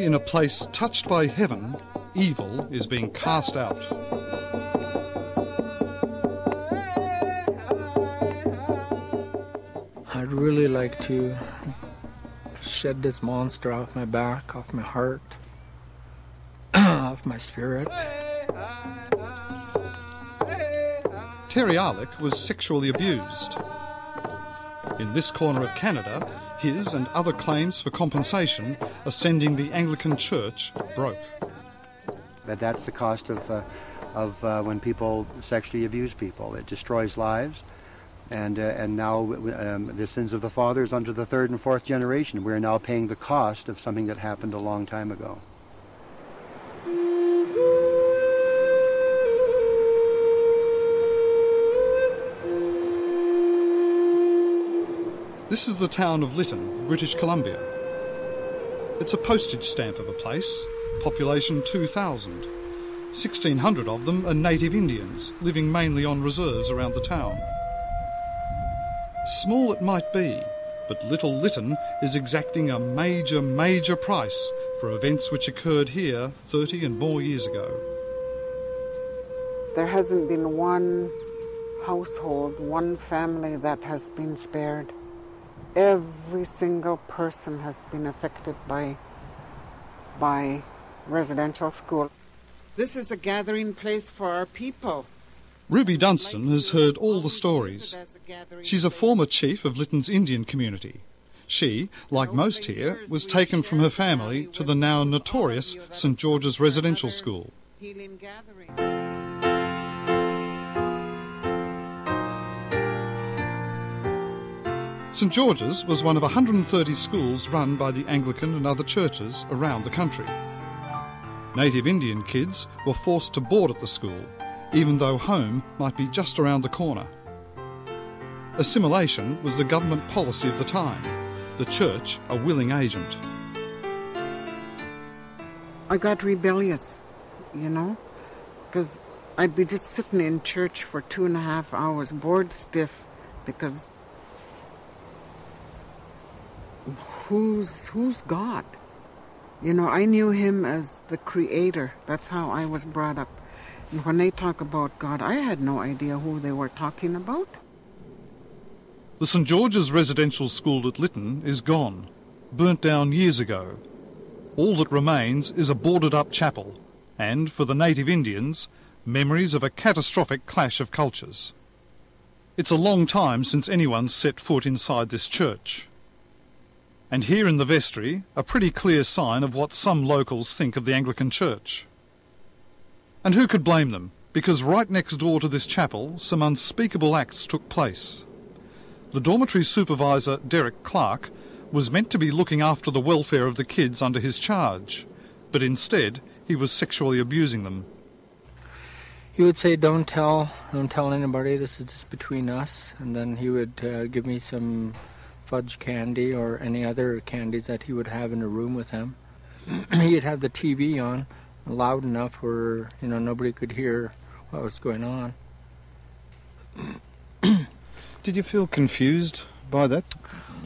in a place touched by heaven, evil is being cast out. I'd really like to shed this monster off my back, off my heart, off my spirit. Terry Arlick was sexually abused. In this corner of Canada, his and other claims for compensation are sending the Anglican Church broke. But that's the cost of when people sexually abuse people. It destroys lives, and now the sins of the fathers unto the third and fourth generation. We're now paying the cost of something that happened a long time ago. This is the town of Lytton, British Columbia. It's a postage stamp of a place, population 2,000. 1,600 of them are native Indians, living mainly on reserves around the town. Small it might be, but Little Lytton is exacting a major price for events which occurred here 30 and more years ago. There hasn't been one household, one family that has been spared. Every single person has been affected by residential school. This is a gathering place for our people. Ruby Dunstan has heard all the stories. She's a former chief of Lytton's Indian community. She, like most here, was taken from her family to the now notorious St. George's Residential School. St. George's was one of 130 schools run by the Anglican and other churches around the country. Native Indian kids were forced to board at the school, even though home might be just around the corner. Assimilation was the government policy of the time, the church a willing agent. I got rebellious, because I'd be just sitting in church for 2.5 hours, bored stiff, because who's God? I knew him as the creator. That's how I was brought up. And when they talk about God, I had no idea who they were talking about. The St. George's Residential School at Lytton is gone, burnt down years ago. All that remains is a boarded-up chapel, and, for the native Indians, memories of a catastrophic clash of cultures. It's a long time since anyone's set foot inside this church. And here in the vestry, a pretty clear sign of what some locals think of the Anglican Church. And who could blame them? Because right next door to this chapel, some unspeakable acts took place. The dormitory supervisor, Derek Clark, was meant to be looking after the welfare of the kids under his charge, but instead he was sexually abusing them. He would say, don't tell anybody, this is just between us, and then he would give me some fudge candy or any other candies that he would have in the room with him. He'd have the TV on loud enough where nobody could hear what was going on. Did you feel confused by that?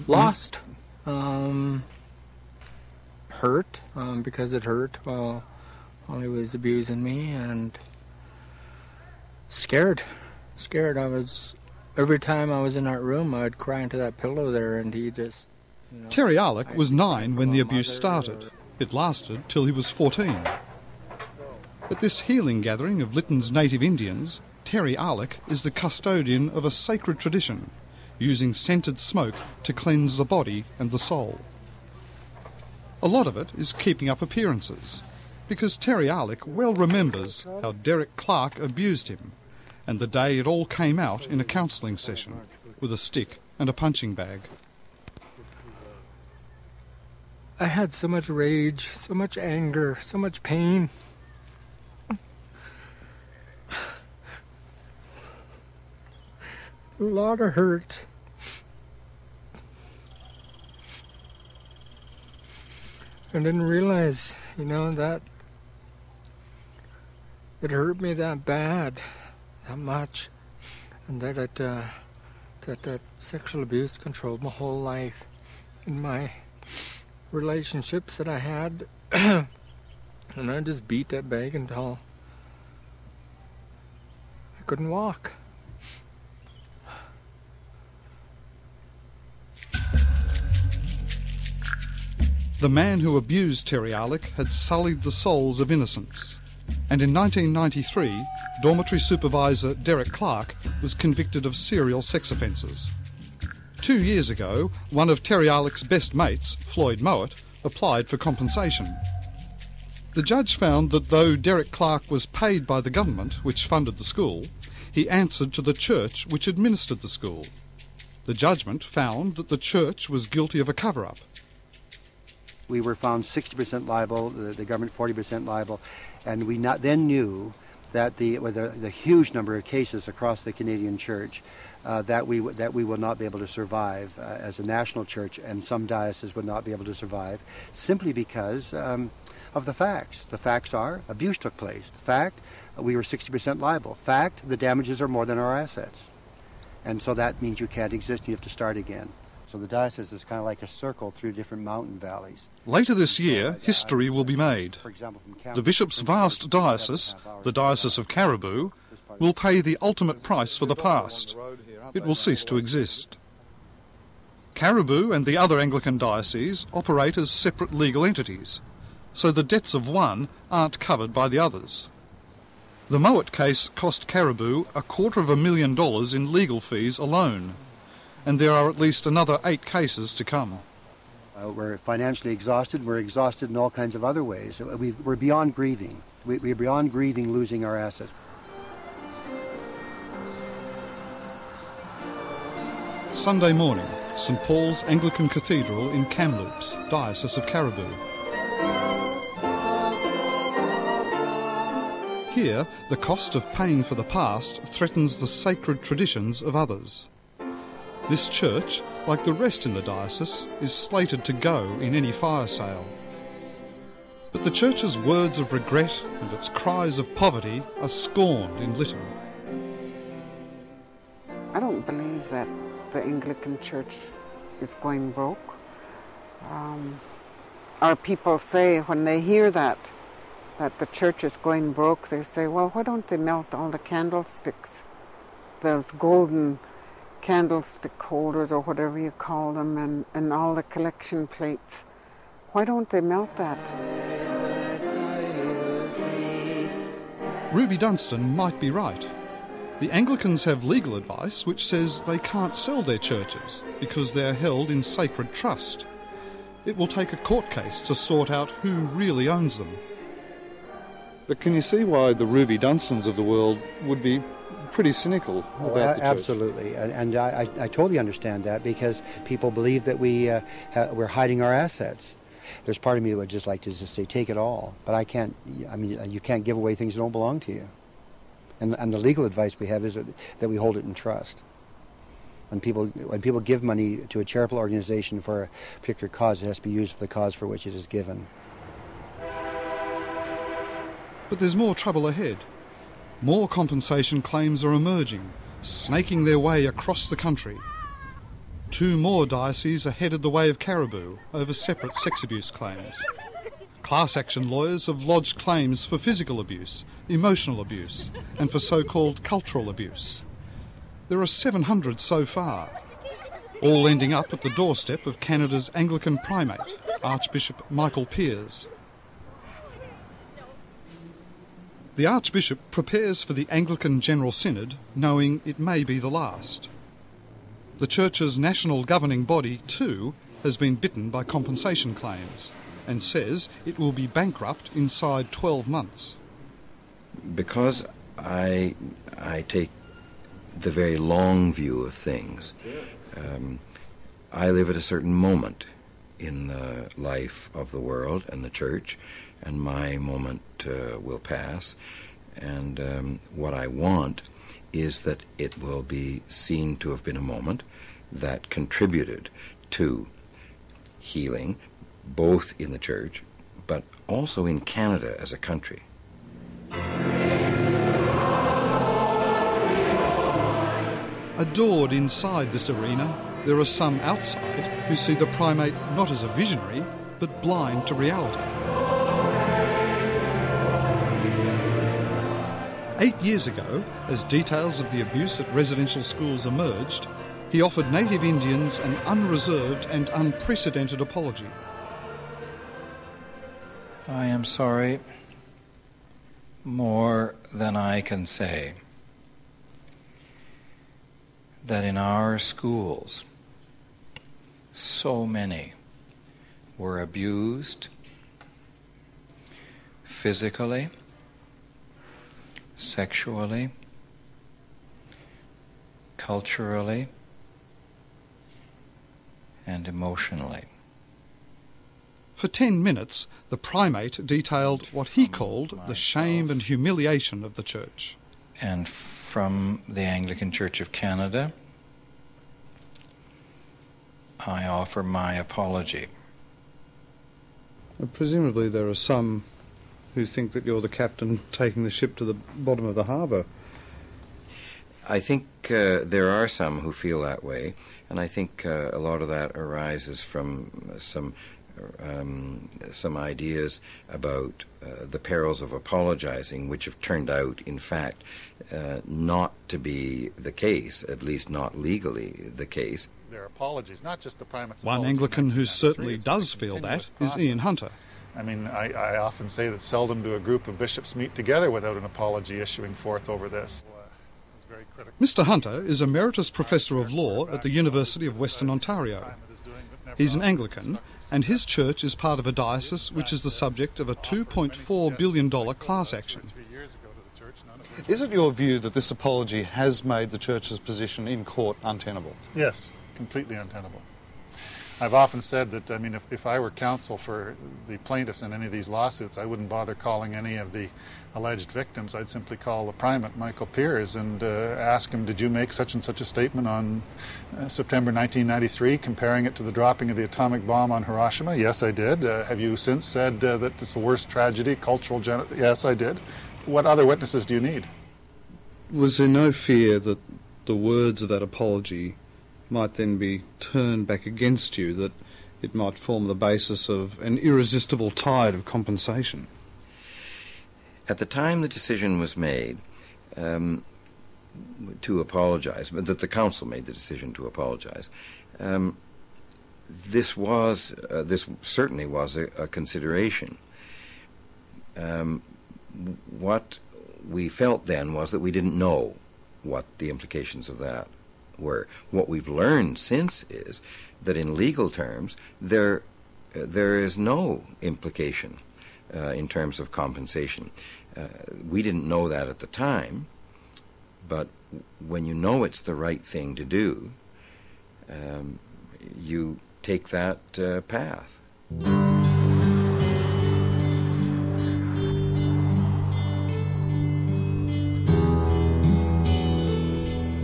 Lost. Hurt, because it hurt while he was abusing me, and scared. I was... Every time I was in that room, I'd cry into that pillow there, and he just... Terry Arlick was 9 when the abuse started. It lasted till he was 14. At this healing gathering of Lytton's native Indians, Terry Arlick is the custodian of a sacred tradition, using scented smoke to cleanse the body and the soul. A lot of it is keeping up appearances, because Terry Arlick well remembers how Derek Clark abused him, and the day it all came out in a counselling session with a stick and a punching bag. I had so much rage, so much anger, so much pain. A lot of hurt. I didn't realize, that it hurt me that bad. That much, and that sexual abuse controlled my whole life. In my relationships that I had, And I just beat that bag until I couldn't walk. The man who abused Terry Arlick had sullied the souls of innocents. And in 1993, dormitory supervisor Derek Clark was convicted of serial sex offences. 2 years ago, one of Terry Arlick's best mates, Floyd Mowat, applied for compensation. The judge found that though Derek Clark was paid by the government, which funded the school, he answered to the church which administered the school. The judgment found that the church was guilty of a cover-up. We were found 60% liable, the government 40% liable, and we then knew that with the huge number of cases across the Canadian church, that we will not be able to survive as a national church, and some dioceses would not be able to survive simply because of the facts. The facts are abuse took place. Fact, we were 60% liable. Fact, the damages are more than our assets. And so that means you can't exist and you have to start again. So the diocese is kind of like a circle through different mountain valleys. Later this year, history will be made. The bishop's vast diocese, the Diocese of Caribou, will pay the ultimate price for the past. It will cease to exist. Caribou and the other Anglican dioceses operate as separate legal entities, so the debts of one aren't covered by the others. The Mowat case cost Caribou $250,000 in legal fees alone, and there are at least another 8 cases to come. We're financially exhausted. We're exhausted in all kinds of other ways. We're beyond grieving. We're beyond grieving losing our assets. Sunday morning, St Paul's Anglican Cathedral in Kamloops, Diocese of Caribou. Here, the cost of paying for the past threatens the sacred traditions of others. This church, like the rest in the diocese, is slated to go in any fire sale. But the church's words of regret and its cries of poverty are scorned in Lytton. I don't believe that the Anglican Church is going broke. Our people say when they hear that the church is going broke, they say, well, why don't they melt all the candlesticks, those golden candlestick holders or whatever you call them, and all the collection plates. Why don't they melt that? Ruby Dunstan might be right. The Anglicans have legal advice which says they can't sell their churches because they're held in sacred trust. It will take a court case to sort out who really owns them. But can you see why the Ruby Dunstans of the world would be pretty cynical about the church? Absolutely, and I totally understand that, because people believe that we're hiding our assets. There's part of me that would just like to just say, take it all, but I can't. I mean, you can't give away things that don't belong to you. And the legal advice we have is that we hold it in trust. When people give money to a charitable organization for a particular cause, it has to be used for the cause for which it is given. But there's more trouble ahead. More compensation claims are emerging, snaking their way across the country. 2 more dioceses are headed the way of Caribou over separate sex abuse claims. Class action lawyers have lodged claims for physical abuse, emotional abuse, and for so-called cultural abuse. There are 700 so far, all ending up at the doorstep of Canada's Anglican primate, Archbishop Michael Piers. The Archbishop prepares for the Anglican General Synod, knowing it may be the last. The Church's national governing body, too, has been bitten by compensation claims and says it will be bankrupt inside 12 months. Because I take the very long view of things, I live at a certain moment in the life of the world and the Church, and my moment will pass, and what I want is that it will be seen to have been a moment that contributed to healing, both in the Church, but also in Canada as a country. Adored inside this arena, there are some outside who see the primate not as a visionary, but blind to reality. 8 years ago, as details of the abuse at residential schools emerged, he offered native Indians an unreserved and unprecedented apology. I am sorry more than I can say that in our schools so many were abused physically, sexually, culturally, and emotionally. For 10 minutes, the primate detailed what he called the shame and humiliation of the church. And from the Anglican Church of Canada, I offer my apology. Presumably there are some who think that you're the captain taking the ship to the bottom of the harbour. I think there are some who feel that way, and I think a lot of that arises from some ideas about the perils of apologizing, which have turned out, in fact, not to be the case, at least not legally the case. Their apologies, not just the primate's One Anglican who certainly does feel that is Ian Hunter. I mean, I often say that seldom do a group of bishops meet together without an apology issuing forth over this. It's very critical. Mr. Hunter is Emeritus Professor of Law at the University of Western Ontario. He's an Anglican, and his church is part of a diocese which is the subject of a $2.4 billion class action. Is it your view that this apology has made the church's position in court untenable? Yes, completely untenable. I've often said that, I mean, if I were counsel for the plaintiffs in any of these lawsuits, I wouldn't bother calling any of the alleged victims. I'd simply call the primate, Michael Piers, and ask him, did you make such and such a statement on September 1993, comparing it to the dropping of the atomic bomb on Hiroshima? Yes, I did. Have you since said that it's the worst tragedy, cultural genocide? Yes, I did. What other witnesses do you need? Was there no fear that the words of that apology might then be turned back against you, that it might form the basis of an irresistible tide of compensation? At the time the decision was made to apologize, that the council made the decision to apologize, this certainly was a consideration. What we felt then was that we didn't know what the implications of that were. What we've learned since is that in legal terms there is no implication in terms of compensation. We didn't know that at the time, but when you know it's the right thing to do, you take that path.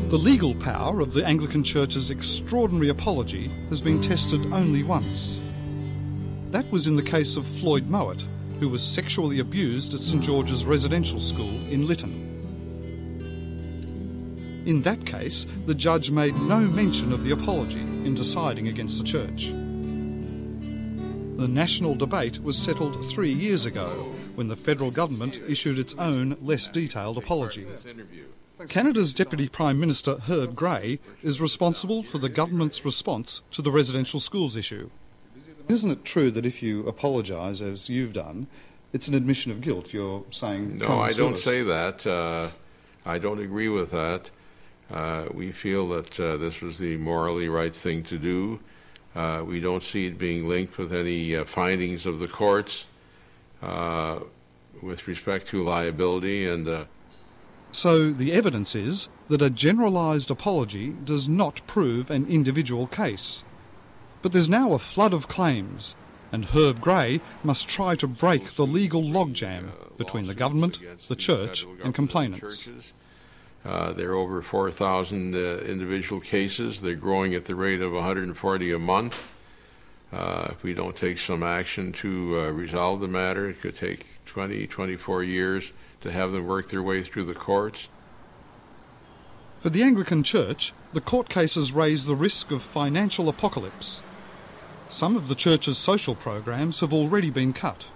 The legal power of the Anglican Church's extraordinary apology has been tested only once. That was in the case of Floyd Mowat, who was sexually abused at St George's Residential School in Lytton. In that case, the judge made no mention of the apology in deciding against the church. The national debate was settled 3 years ago, when the federal government issued its own, less detailed apology. Canada's Deputy Prime Minister Herb Gray is responsible for the government's response to the residential schools issue. Isn't it true that if you apologise, as you've done, it's an admission of guilt? You're saying... No, I don't say that. I don't agree with that. We feel that this was the morally right thing to do. We don't see it being linked with any findings of the courts with respect to liability and... So the evidence is that a generalised apology does not prove an individual case. But there's now a flood of claims, and Herb Gray must try to break the legal logjam between the government, the church and complainants. There are over 4,000 individual cases. They're growing at the rate of 140 a month. If we don't take some action to resolve the matter, it could take 20, 24 years to have them work their way through the courts. For the Anglican Church, the court cases raise the risk of financial apocalypse. Some of the church's social programs have already been cut.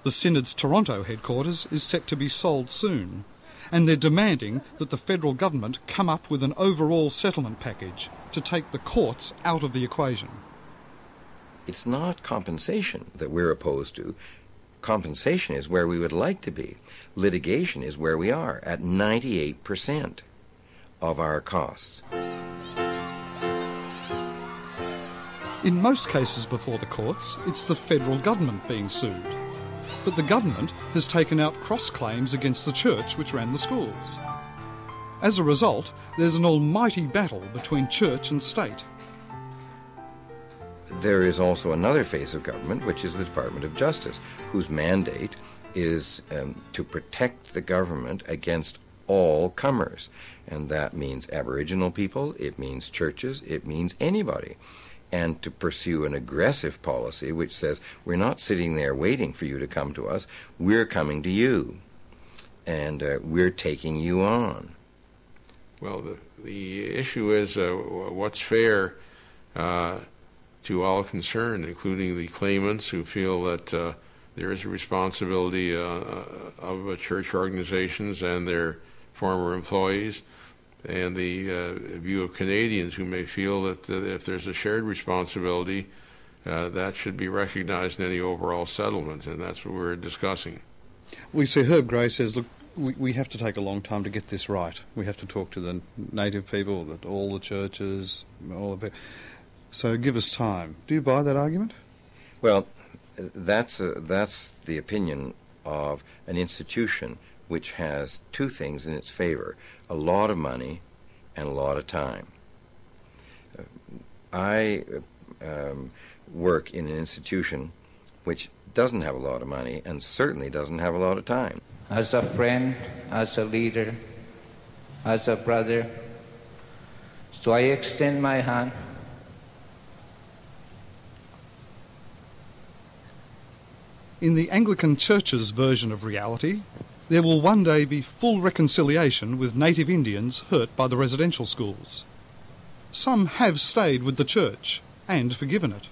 The Synod's Toronto headquarters is set to be sold soon, and they're demanding that the federal government come up with an overall settlement package to take the courts out of the equation. It's not compensation that we're opposed to. Compensation is where we would like to be. Litigation is where we are, at 98% of our costs. In most cases before the courts, it's the federal government being sued. But the government has taken out cross-claims against the church which ran the schools. As a result, there's an almighty battle between church and state. There is also another face of government, which is the Department of Justice, whose mandate is to protect the government against all comers. And that means Aboriginal people, it means churches, it means anybody. And to pursue an aggressive policy which says, we're not sitting there waiting for you to come to us, we're coming to you, and we're taking you on. Well, the issue is what's fair to all concerned, including the claimants who feel that there is a responsibility of church organizations and their former employees, and the view of Canadians who may feel that if there's a shared responsibility, that should be recognized in any overall settlement, and that's what we're discussing. We see Herb Gray says, look, we have to take a long time to get this right. We have to talk to the native people, all the churches, all of it. So give us time. Do you buy that argument? Well, that's the opinion of an institution which has two things in its favor: a lot of money and a lot of time. I work in an institution which doesn't have a lot of money and certainly doesn't have a lot of time. As a friend, as a leader, as a brother, so I extend my hand. In the Anglican Church's version of reality, there will one day be full reconciliation with native Indians hurt by the residential schools. Some have stayed with the church and forgiven it.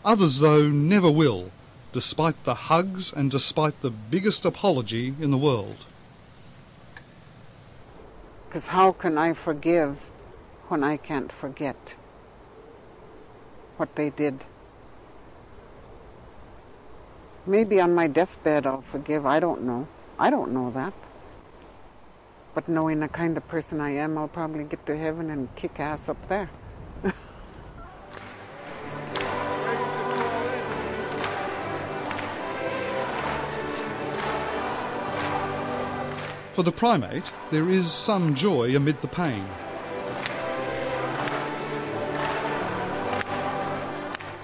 Others, though, never will, despite the hugs and despite the biggest apology in the world. Because how can I forgive when I can't forget what they did? Maybe on my deathbed I'll forgive. I don't know. I don't know that. But knowing the kind of person I am, I'll probably get to heaven and kick ass up there. For the primate, there is some joy amid the pain.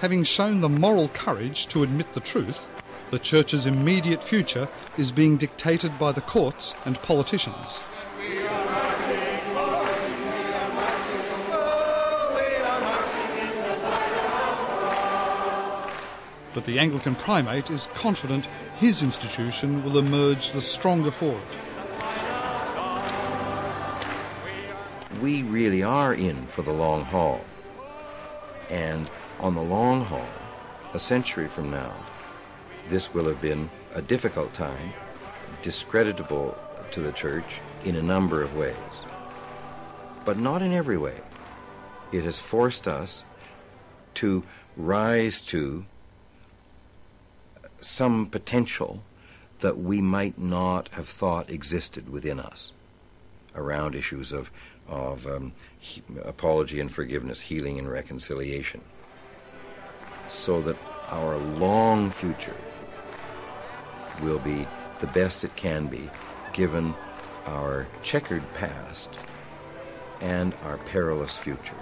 Having shown the moral courage to admit the truth, the Church's immediate future is being dictated by the courts and politicians. But the Anglican primate is confident his institution will emerge the stronger for it. We really are in for the long haul. And on the long haul, a century from now, this will have been a difficult time, discreditable to the Church in a number of ways. But not in every way. It has forced us to rise to some potential that we might not have thought existed within us around issues of apology and forgiveness, healing and reconciliation, so that our long future will be the best it can be, given our checkered past and our perilous future.